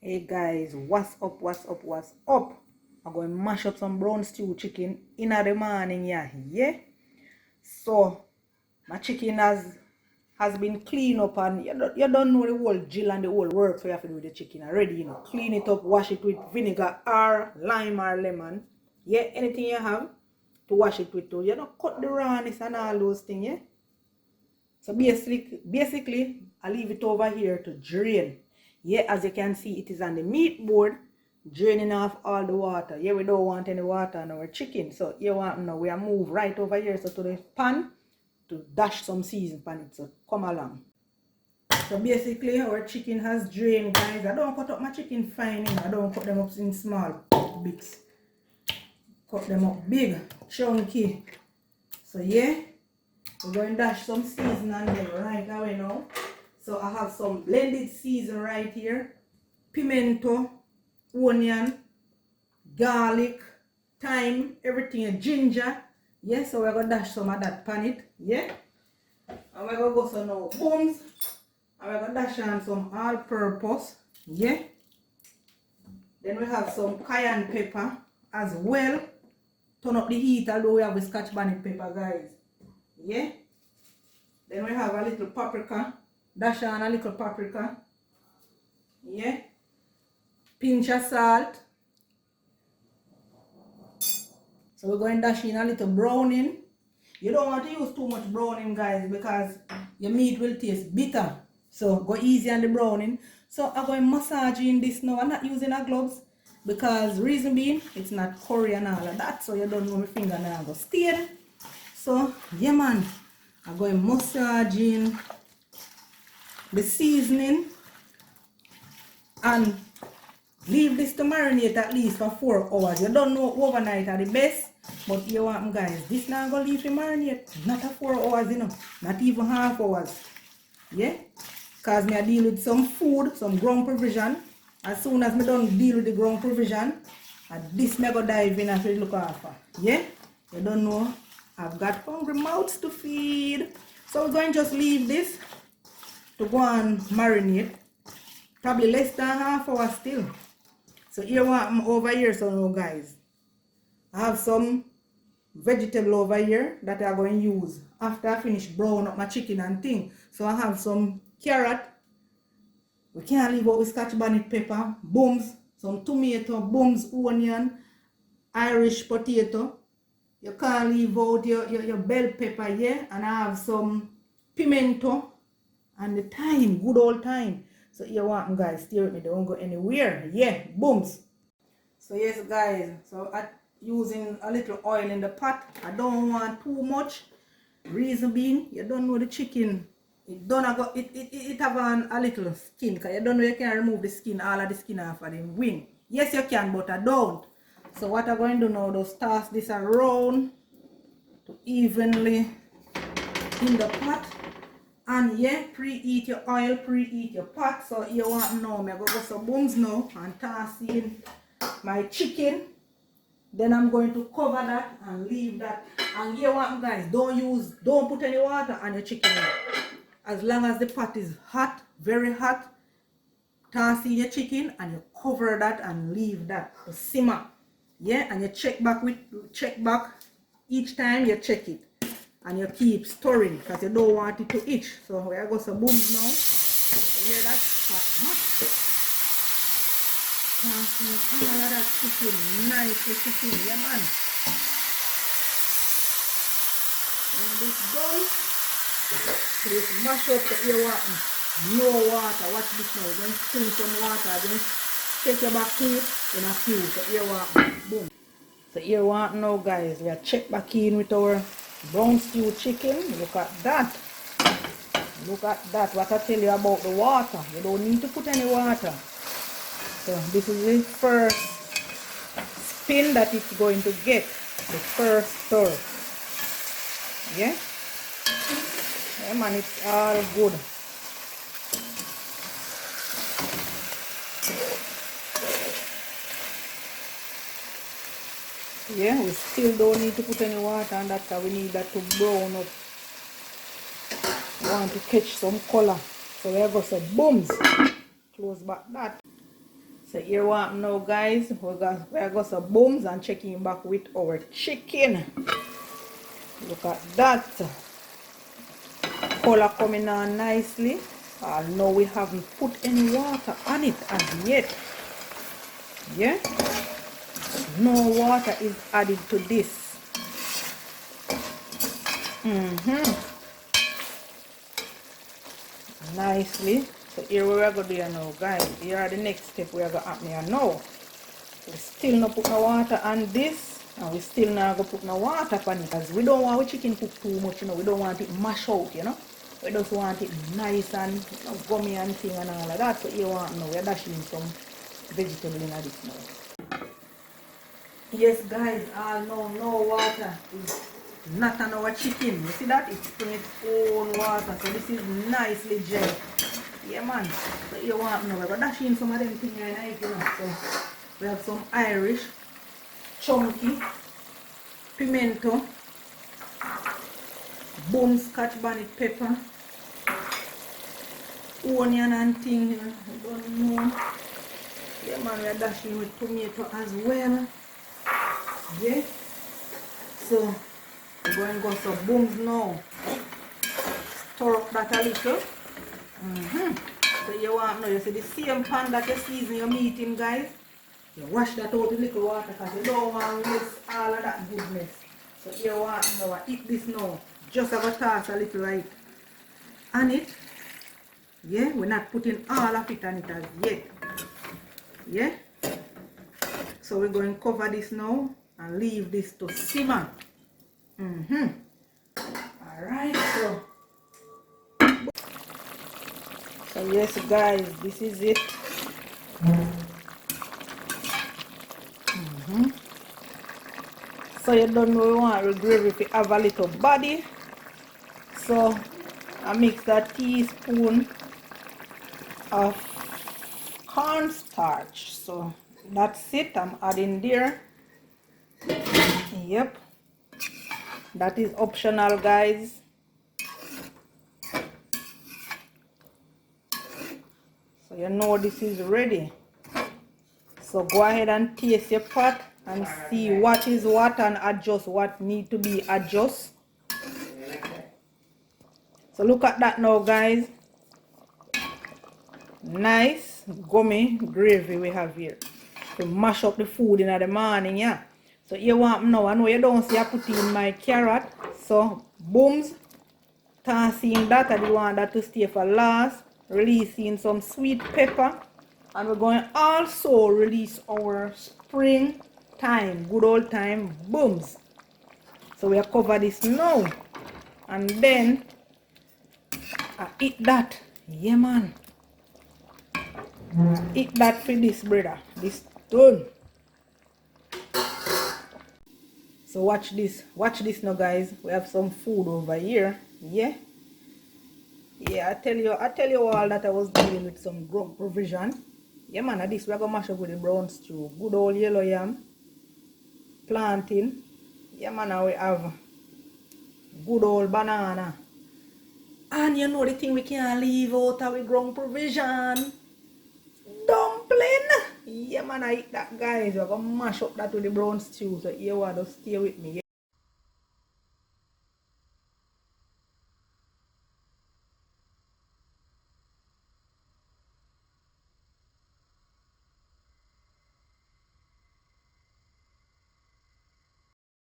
Hey guys, what's up, what's up, what's up? I'm going to mash up some brown stew chicken in the morning, yeah? So, my chicken has been cleaned up, and you don't know the whole drill and the whole work, so you have to do with the chicken already, Clean it up, wash it with vinegar or lime or lemon. Yeah, anything you have to wash it with, too. You don't cut the rawness and all those things, yeah? So basically, I leave it over here to drain. Yeah, as you can see, it is on the meat board, draining off all the water. Yeah, we don't want any water on our chicken. So you want now we are move right over here so to the pan to dash some season pan it. So come along. So basically our chicken has drained, guys. I don't cut up my chicken fine, I don't cut them up in small bits. Cut them up big, chunky. So yeah. We're going to dash some seasoning on there right away now. So I have some blended season right here. Pimento, onion, garlic, thyme, everything, ginger. Yeah, so we're going to dash some of that pan it. Yeah. And we're going to go some now booms. And we're going to dash on some all-purpose. Yeah. Then we have some cayenne pepper as well. Turn up the heat although we have a scotch bonnet pepper, guys. Yeah. Then we have a little paprika. Dash on a little paprika. Yeah. Pinch of salt. So we're going to dash in a little browning. You don't want to use too much browning, guys, because your meat will taste bitter. So go easy on the browning. So I'm going to massage in this now. I'm not using a gloves because reason being it's not curry and all of that. So you don't know my finger now go stain. So yeah, man. I'm going to massage in the seasoning and leave this to marinate at least for 4 hours. You don't know overnight are the best, but you want, guys, this now going to leave to marinate not a 4 hours, not even half hours. Yeah, because I deal with some food, some ground provision. As soon as I don't deal with the ground provision, this may go dive in and look after. Yeah, you don't know. I've got hungry mouths to feed. So we're going to just leave this to go and marinate. Probably less than half hour still. So here what I'm over here, so now guys. I have some vegetable over here that I'm going to use after I finish brown up my chicken and thing. So I have some carrot. We can't leave out with scotch bonnet pepper, booms, some tomato, booms, onion, Irish potato. You can't leave out your bell pepper, yeah? And I have some pimento and the thyme, good old thyme. So you want, guys, stay with me, don't go anywhere. Yeah, booms. So yes, guys, so I'm using a little oil in the pot. I don't want too much. Reason being, you don't know the chicken. It have a little skin, because you don't know you can remove the skin, all of the skin off of the wing. Yes, you can, but I don't. So what I'm going to do now, just toss this around to evenly in the pot. And yeah, preheat your oil, preheat your pot. So you want now, I'm going to go some booms now and toss in my chicken. Then I'm going to cover that and leave that. And you want, guys, don't put any water on your chicken. As long as the pot is hot, very hot, toss in your chicken and you cover that and leave that to simmer. Yeah, and you check back each time you check it, and you keep stirring because you don't want it to itch. So we got some booms now. You hear that? Hot. All of that chicken, nicely chicken, yeah man. And this done, please mash up the ear water. No water. Watch this now. Then spring some water. Then take your back to it in a few. So here want, boom. So here want now, guys. We are check back in with our brown stew chicken. Look at that. Look at that. What I tell you about the water. You don't need to put any water. So this is the first spin that it's going to get. The first stir. Yeah? Yeah man, it's all good. Yeah, we still don't need to put any water on that because we need that to brown up. We want to catch some color. So we have got some booms. Close back that. So here what now, guys, we are got some booms and checking back with our chicken. Look at that. Color coming on nicely. Now we haven't put any water on it as yet. Yeah, no water is added to this. Nicely. So here we are going to do now, guys. Here are the next step we are going to happen here now. We still not put no water on this, and we still not going to put no water on it, because we don't want our chicken cook too much, you know. We don't want it mash out, you know. We just want it nice and, you know, gummy and thing and all of that. So here now we are dashing some vegetable in this now. Yes, guys, no water is not on our chicken. You see that? It's in its own water. So this is nicely gel. Yeah, man. So here now we're going to dash in some of them things in it, you know. So we have some Irish, chunky, pimento, boom scotch bonnet pepper, onion and thing, you know. I don't know. Yeah, man, we are dashing with tomato as well. Yeah. So we're going to go some booms now. Stir up that a little. So you want now, you see the same pan that you season your meat in, guys. You wash that out with little water because you don't want to waste all of that goodness. So you want now, eat this now. Just have a toss a little like on it. Yeah, we're not putting all of it on it as yet. Yeah. So we're going to cover this now and leave this to simmer. Alright, so yes, guys, this is it. So you don't know, we want the gravy to have a little body. So I mix a teaspoon of cornstarch. So that's it. I'm adding there. Yep. That is optional, guys. So you know this is ready. So go ahead and taste your pot and see what is what and adjust what need to be adjusted. So look at that now, guys. Nice gummy gravy we have here to mash up the food in the morning. Yeah. So you want now, I know you don't see I put in my carrot. So booms, tossing that. I want that to stay for last. Releasing some sweet pepper. And we're going to also release our spring thyme, good old thyme booms. So we'll cover this now. And then I eat that. Yeah, man. Eat that for this, brother. This done. So watch this. Watch this now, guys. We have some food over here. Yeah. Yeah, I tell you all that I was dealing with some grub provision. Yeah, man, at this we're gonna mash up with the brown stew. Good old yellow yam. Plantain. Yeah, man, now we have good old banana. And you know the thing we can't leave out of the ground provision. Dumpling. Yeah, man, I eat that, guys. We're gonna mash up that with the brown stew. So you want to stay with me.